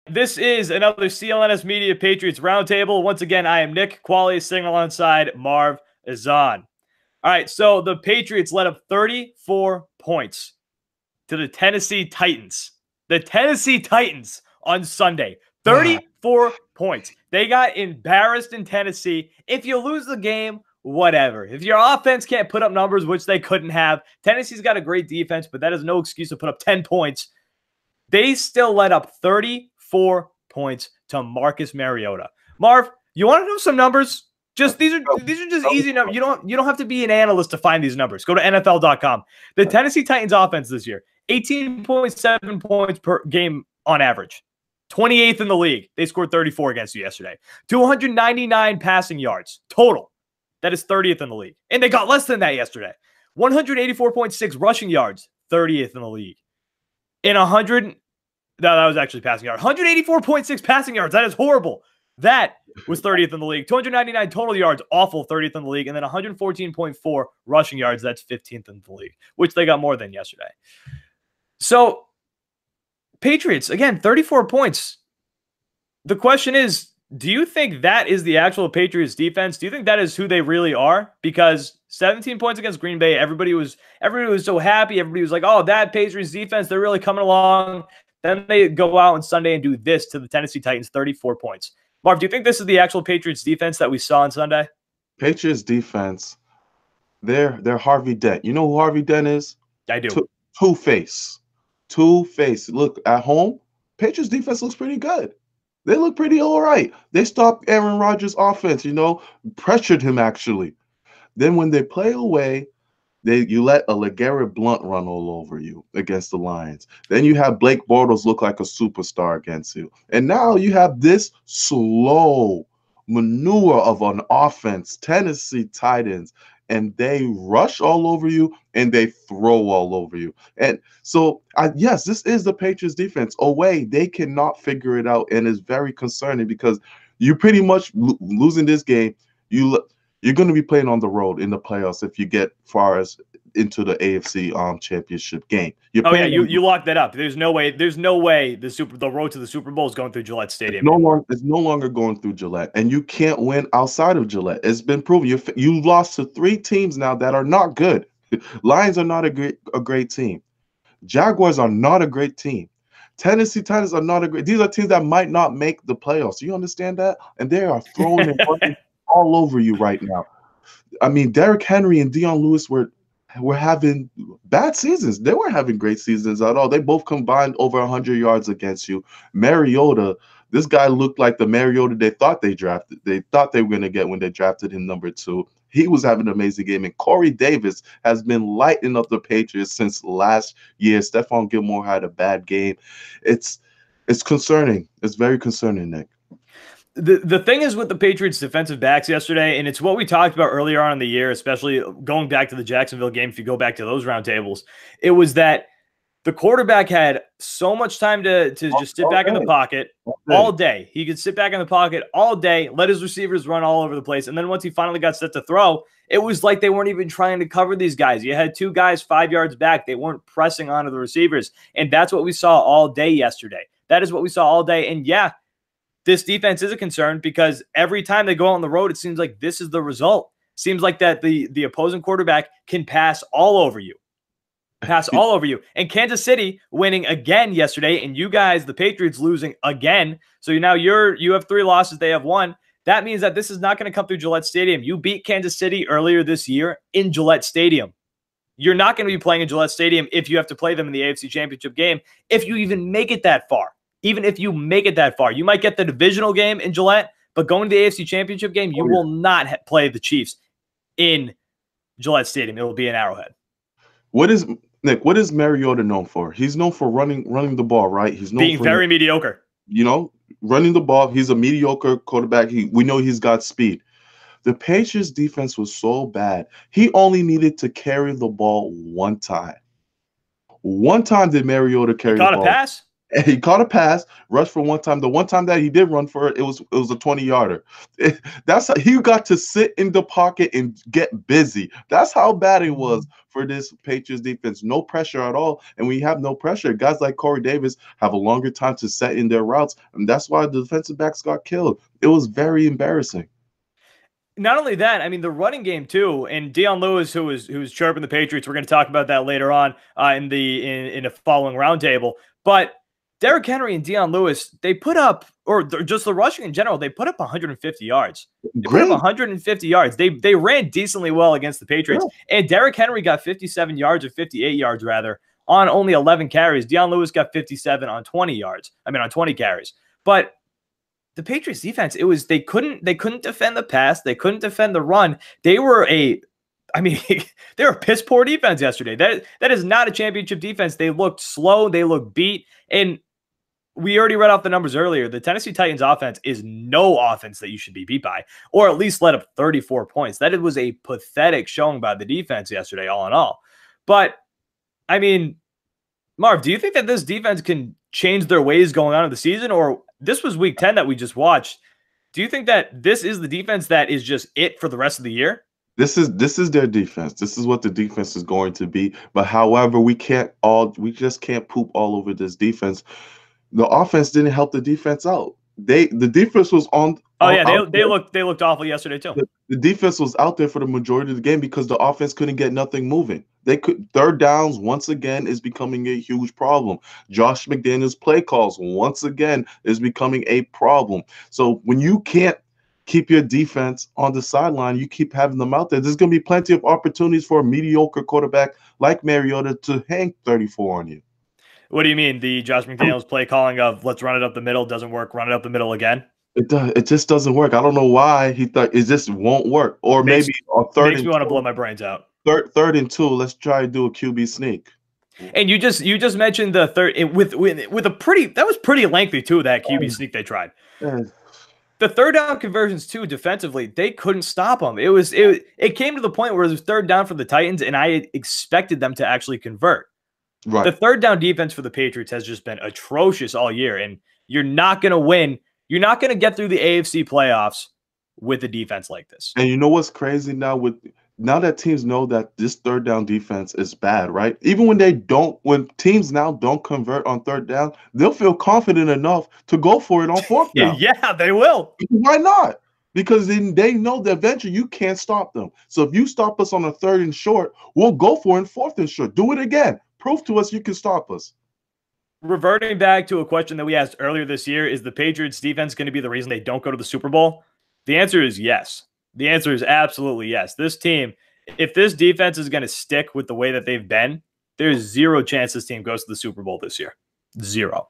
This is another CLNS Media Patriots Roundtable. Once again, I am Nick. Quality sitting alongside Marv Azan. All right, so the Patriots led up 34 points to the Tennessee Titans. The Tennessee Titans on Sunday. 34 points. They got embarrassed in Tennessee. If you lose the game, whatever. If your offense can't put up numbers, which they couldn't have, Tennessee's got a great defense, but that is no excuse to put up 10 points. They still let up 34 points to Marcus Mariota. Marv, you want to know some numbers? These are just easy numbers. You don't have to be an analyst to find these numbers. Go to NFL.com. The Tennessee Titans offense this year, 18.7 points per game on average. 28th in the league. They scored 34 against you yesterday. 299 passing yards total. That is 30th in the league. And they got less than that yesterday. 184.6 rushing yards, 30th in the league. In 100, no, that was actually passing yards. 184.6 passing yards. That is horrible. That was 30th in the league. 299 total yards, awful, 30th in the league. And then 114.4 rushing yards. That's 15th in the league, which they got more than yesterday. So, Patriots, again, 34 points. The question is, do you think that is the actual Patriots defense? Do you think that is who they really are? Because 17 points against Green Bay, everybody was so happy. Everybody was like, oh, that Patriots defense, they're really coming along. Then they go out on Sunday and do this to the Tennessee Titans, 34 points. Marv, do you think this is the actual Patriots defense that we saw on Sunday? Patriots defense, they're Harvey Dent. You know who Harvey Dent is? I do. Two-Face. Two-Face. Look, at home, Patriots defense looks pretty good. They look pretty all right. They stopped Aaron Rodgers' offense, pressured him actually. Then when they play away, you let a LeGarrette Blount run all over you against the Lions. Then you have Blake Bortles look like a superstar against you. And now you have this slow manure of an offense, Tennessee Titans, and they rush all over you and they throw all over you. And so, yes, this is the Patriots defense. Away, they cannot figure it out, and it's very concerning because you pretty much losing this game, you're going to be playing on the road in the playoffs if you get far as into the AFC championship game. You locked that up. There's no way the road to the Super Bowl is going through Gillette Stadium. It's no longer going through Gillette, and you can't win outside of Gillette. It's been proven. You've lost to 3 teams now that are not good. Lions are not a great team. Jaguars are not a great team. Tennessee Titans are not a great. These are teams that might not make the playoffs. You understand that? And they are throwing and running all over you right now. I mean, Derrick Henry and Dion Lewis were having bad seasons. They weren't having great seasons at all. They both combined over 100 yards against you. Mariota, this guy looked like the Mariota they thought they drafted. They thought they were going to get when they drafted him number 2. He was having an amazing game. And Corey Davis has been lighting up the Patriots since last year. Stephon Gilmore had a bad game. It's concerning. It's very concerning, Nick. The thing is with the Patriots defensive backs yesterday, and it's what we talked about earlier on in the year, especially going back to the Jacksonville game, if you go back to those roundtables, it was that the quarterback had so much time to just sit back in the pocket all day. He could sit back in the pocket all day, let his receivers run all over the place, and then once he finally got set to throw, it was like they weren't even trying to cover these guys. You had 2 guys 5 yards back. They weren't pressing onto the receivers, and that's what we saw all day yesterday. That is what we saw all day, and yeah, this defense is a concern because every time they go out on the road, it seems like this is the result. Seems like that the opposing quarterback can pass all over you. And Kansas City winning again yesterday, and you guys, the Patriots, losing again. So you have 3 losses, they have 1. That means that this is not going to come through Gillette Stadium. You beat Kansas City earlier this year in Gillette Stadium. You're not going to be playing in Gillette Stadium if you have to play them in the AFC Championship game, if you even make it that far. Even if you make it that far, you might get the divisional game in Gillette, but going to the AFC Championship game, you will not play the Chiefs in Gillette Stadium. It will be in Arrowhead. What is Mariota known for? He's known for running the ball, right? He's known being very mediocre. Running the ball. He's a mediocre quarterback. We know he's got speed. The Patriots defense was so bad. He only needed to carry the ball one time. One time did Mariota carry the ball. Caught a pass? He caught a pass, rushed for one time. The one time that he did run for it, it was a 20-yarder. That's how he got to sit in the pocket and get busy. That's how bad it was for this Patriots defense. No pressure at all. And when you have no pressure, guys like Corey Davis have a longer time to set in their routes. And that's why the defensive backs got killed. It was very embarrassing. Not only that, I mean the running game too, and Dion Lewis, who's chirping the Patriots. We're going to talk about that later on in a following roundtable. But Derrick Henry and Dion Lewis, they put up, or just the rushing in general, they put up 150 yards. They put up 150 yards. They ran decently well against the Patriots, and Derrick Henry got 57 yards or 58 yards rather on only 11 carries. Dion Lewis got 57 on 20 yards. I mean on 20 carries, but the Patriots defense, they couldn't defend the pass. They couldn't defend the run. They were they were a piss poor defense yesterday. That is not a championship defense. They looked slow. They looked beat. And we already read off the numbers earlier. The Tennessee Titans offense is no offense that you should be beat by, or at least let up 34 points. That was a pathetic showing by the defense yesterday, all in all. But I mean, Marv, do you think that this defense can change their ways going on in the season? Or this was week 10 that we just watched. Do you think that this is the defense that is just it for the rest of the year? This is their defense. This is what the defense is going to be. But however, we just can't poop all over this defense. The offense didn't help the defense out. The defense was on. Oh yeah, they looked awful yesterday too. The defense was out there for the majority of the game because the offense couldn't get nothing moving. Third downs once again is becoming a huge problem. Josh McDaniels' play calls once again is becoming a problem. So when you can't keep your defense on the sideline, you keep having them out there. There's going to be plenty of opportunities for a mediocre quarterback like Mariota to hang 34 on you. What do you mean? The Josh McDaniels play calling of let's run it up the middle doesn't work, run it up the middle again? It just doesn't work. I don't know why he thought it just won't work. Or maybe on third makes me want to blow my brains out. Third and 2, let's try to do a QB sneak. And you just mentioned the third with a pretty lengthy too, that QB sneak they tried. The third down conversions too, defensively, they couldn't stop them. It came to the point where it was third down for the Titans, and I expected them to actually convert. Right. The third down defense for the Patriots has just been atrocious all year, and you're not going to win. You're not going to get through the AFC playoffs with a defense like this. And you know what's crazy now that teams know that this third down defense is bad, right? Even when teams now don't convert on third down, they'll feel confident enough to go for it on fourth down. Yeah, they will. Why not? Because then they know that eventually you can't stop them. So if you stop us on a third and short, we'll go for it in fourth and short. Do it again. Prove to us you can stop us. Reverting back to a question that we asked earlier this year, is the Patriots defense going to be the reason they don't go to the Super Bowl? The answer is yes. The answer is absolutely yes. This team, if this defense is going to stick with the way that they've been, there's zero chance this team goes to the Super Bowl this year. Zero.